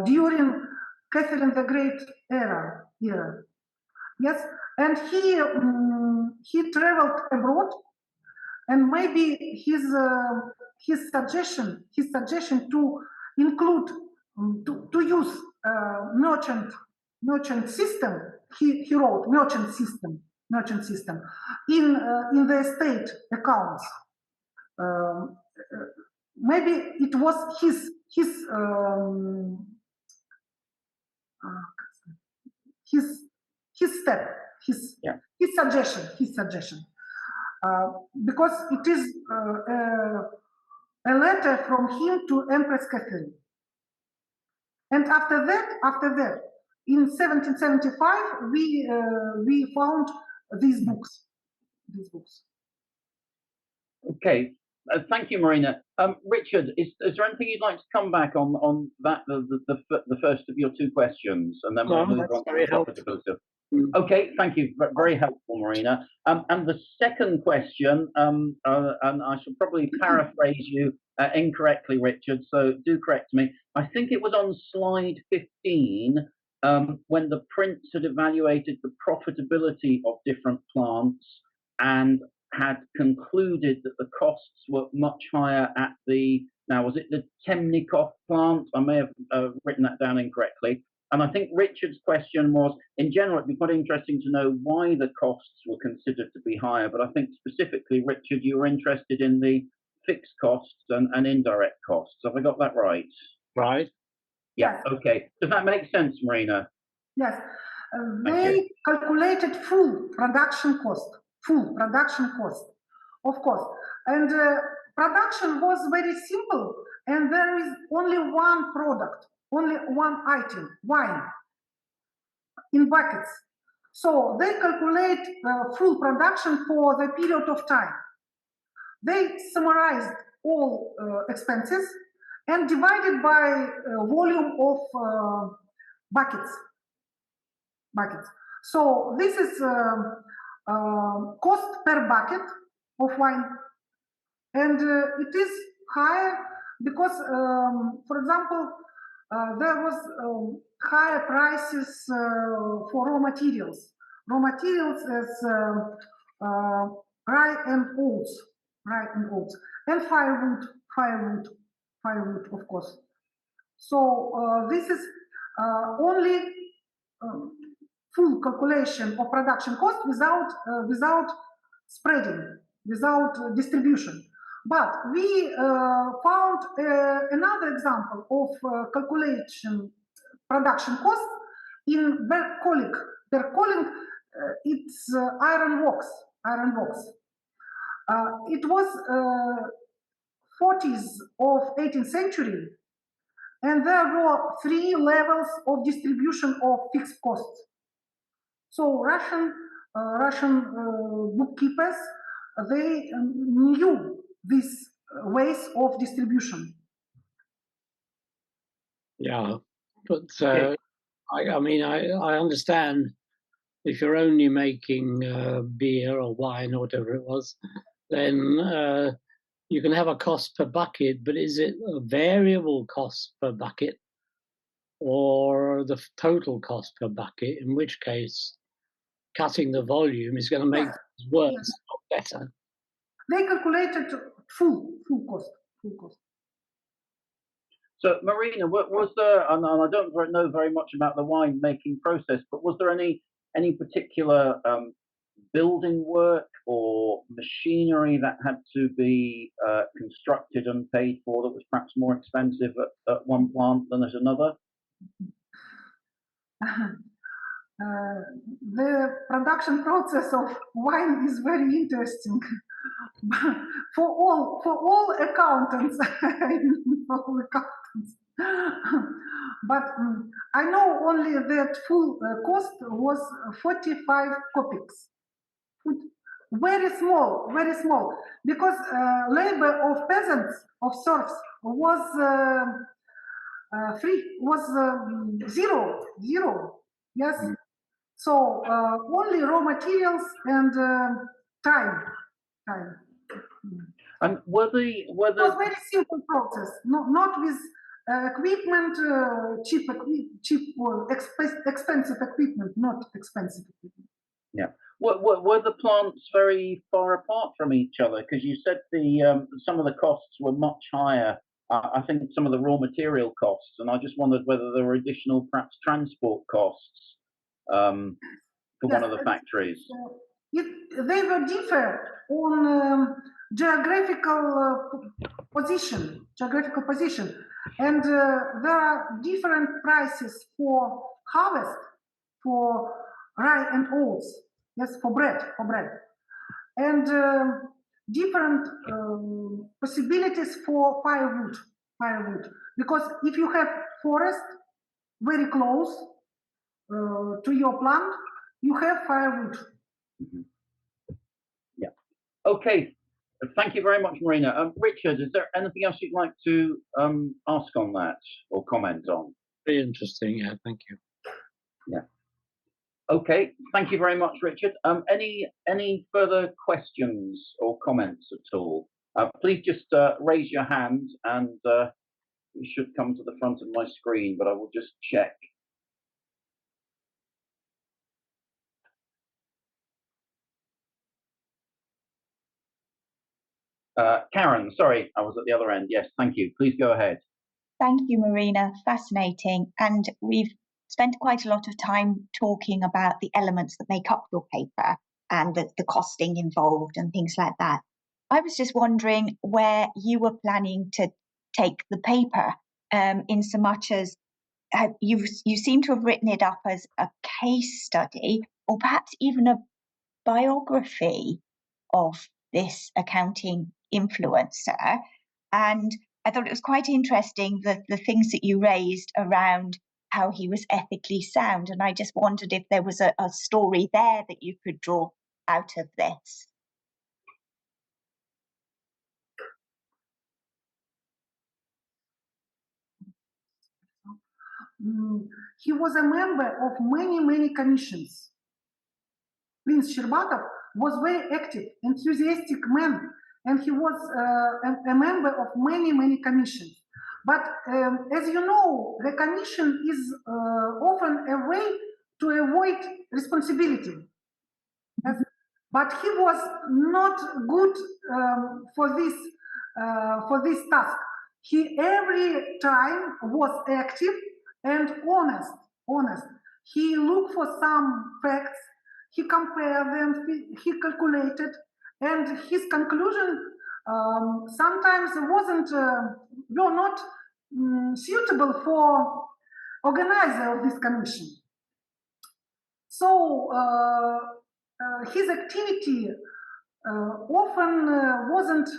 during Catherine the Great era. Yes, and he traveled abroad, and maybe his suggestion to include to use merchant system. He wrote merchant system in the state accounts. Maybe it was his step, his suggestion, because it is a letter from him to Empress Catherine. And after that, in 1775, we found these books. Okay, thank you, Marina. Richard, is there anything you'd like to come back on that the first of your two questions, and then we'll move on to profitability. Okay, thank you. Very helpful, Marina. And the second question, and I should probably paraphrase you incorrectly, Richard, so do correct me. I think it was on slide 15 when the Prince had evaluated the profitability of different plants and had concluded that the costs were much higher at the, now was it the Temnikov plant? I may have written that down incorrectly. And I think Richard's question was, in general, it'd be quite interesting to know why the costs were considered to be higher. But I think specifically, Richard, you were interested in the fixed costs and indirect costs. Have I got that right? Right. Yeah, okay. Does that make sense, Marina? Yes. They calculated full production cost, of course. And production was very simple. And there is only one product. Only one item, wine, in buckets. So they calculate full production for the period of time. They summarized all expenses and divided by volume of buckets. So this is cost per bucket of wine. And it is higher because, for example, there was higher prices for raw materials. Raw materials as rye and oats, and firewood, of course. So this is only full calculation of production cost without spreading, without distribution. But we found another example of calculation production cost in Bergkoling. It's iron works. It was 40s of 18th century, and there were 3 levels of distribution of fixed costs. So Russian bookkeepers, they knew these ways of distribution. Yeah, but I mean, I understand if you're only making beer or wine or whatever it was, then you can have a cost per bucket, but is it a variable cost per bucket or the total cost per bucket, in which case cutting the volume is going to make things worse, not better? They calculated full cost. So, Marina, was there, and I don't know very much about the wine making process, but was there any particular building work or machinery that had to be constructed and paid for that was perhaps more expensive at one plant than at another? The production process of wine is very interesting for all accountants. But I know only that full cost was 45 kopecks. Very small, because labor of peasants, of serfs, was free, was zero. Yes. So only raw materials and time. And were It was very simple process, not with equipment, cheap or expensive equipment, not expensive equipment. Yeah. Were the plants very far apart from each other? Because you said the some of the costs were much higher. I think some of the raw material costs, and I just wondered whether there were additional, perhaps, transport costs for one of the factories. They were different on geographical position, and there are different prices for harvest, for rye and oats, yes, for bread, and different possibilities for firewood, because if you have forest very close to your plant, you have firewood. Mm-hmm. Yeah. Okay. Thank you very much, Marina. Richard, is there anything else you'd like to ask on that or comment on? Very interesting. Yeah, thank you. Yeah. Okay. Thank you very much, Richard. Any further questions or comments at all? Please just raise your hand, and you should come to the front of my screen. But I will just check. Karen, sorry, I was at the other end. Yes, thank you. Please go ahead. Thank you, Marina. Fascinating. And we've spent quite a lot of time talking about the elements that make up your paper and the costing involved and things like that. I was just wondering where you were planning to take the paper, in so much as you seem to have written it up as a case study or perhaps even a biography of this accounting influencer. And I thought it was quite interesting the things that you raised around how he was ethically sound. And I just wondered if there was a story there that you could draw out of this. He was a member of many commissions. Prince Shcherbatov was very active, enthusiastic man, and he was a member of many commissions. But as you know, the commission is often a way to avoid responsibility. Yes? But he was not good for this task. He every time was active and honest. He looked for some facts, he compared them, he calculated, and his conclusion sometimes were not suitable for organizer of this commission. So his activity often wasn't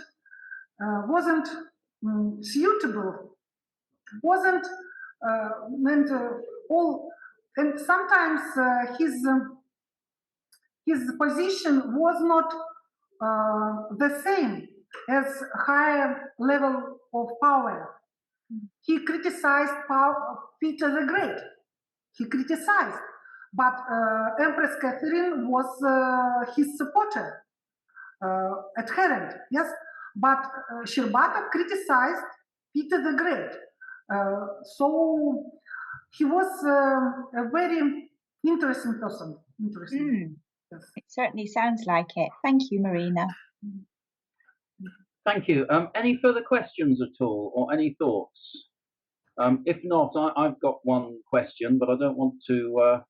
suitable, wasn't and sometimes his position was not the same as higher level of power. He criticized Peter the Great. He criticized, but Empress Catherine was his supporter, adherent, yes. But Shcherbatov criticized Peter the Great. So he was a very interesting person. Yes. It certainly sounds like it. Thank you, Marina. Thank you. Any further questions at all, or any thoughts? If not, I've got one question, but I don't want to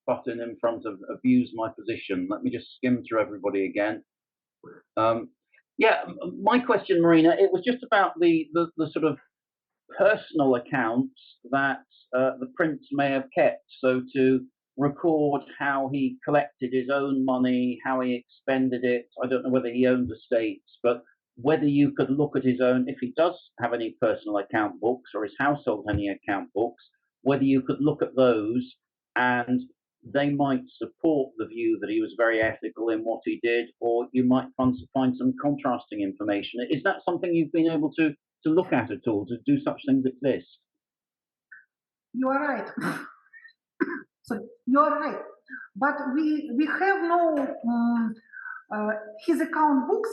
butt in front of abuse my position. Let me just skim through everybody again. Yeah, my question, Marina, it was just about the sort of personal accounts that the prince may have kept. So to record how he collected his own money, how he expended it. I don't know whether he owned estates, but whether you could look at his own, if he does have any personal account books or his household any account books, whether you could look at those and they might support the view that he was very ethical in what he did, or you might find some contrasting information. Is that something you've been able to look at all, to do such things exist? You are right. So you are right. But we have no his account books,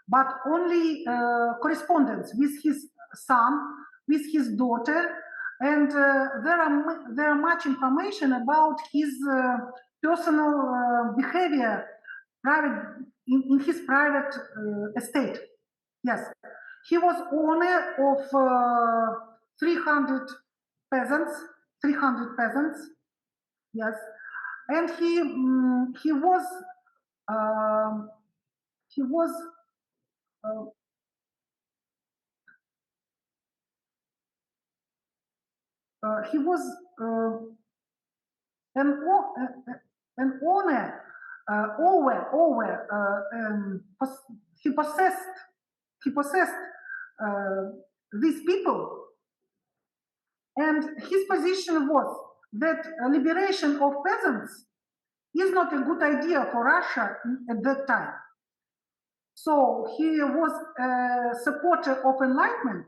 but only correspondence with his son, with his daughter, and there are much information about his personal behavior, private in his private estate. Yes, he was owner of 300 peasants. 300 peasants. Yes, and he was uh, he was uh, he was an owner he possessed these people, and his position was that liberation of peasants is not a good idea for Russia at that time. So he was a supporter of enlightenment,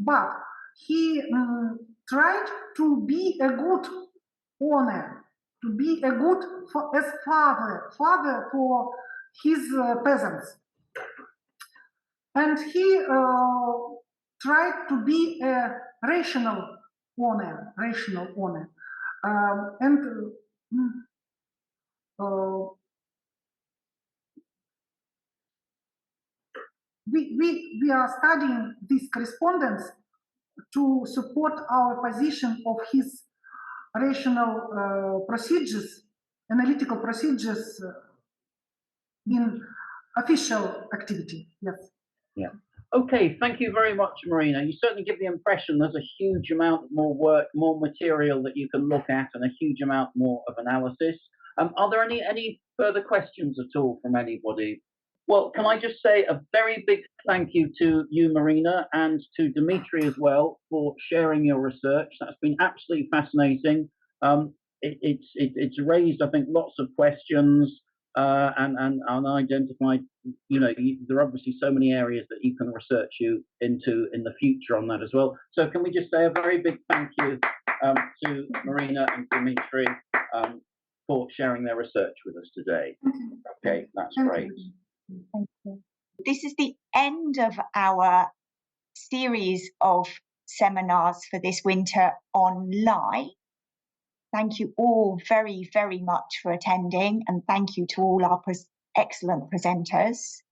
but he tried to be a good owner, to be a good as father for his peasants, and he tried to be a rational owner, and we are studying this correspondence to support our position of his rational procedures, analytical procedures in official activity. Yes. Yeah. Okay, thank you very much, Marina. You certainly give the impression there's a huge amount more work, more material that you can look at, and a huge amount more of analysis. Are there any further questions at all from anybody? Well, can I just say a very big thank you to you, Marina, and to Dimitri as well for sharing your research. That's been absolutely fascinating. It's raised, I think, lots of questions and identified. You know, there are obviously so many areas that you can research into in the future on that as well. So can we just say a very big thank you to Marina and Dimitri for sharing their research with us today. Okay, that's great. Thank you. This is the end of our series of seminars for this winter online. Thank you all very, very much for attending, and thank you to all our excellent presenters.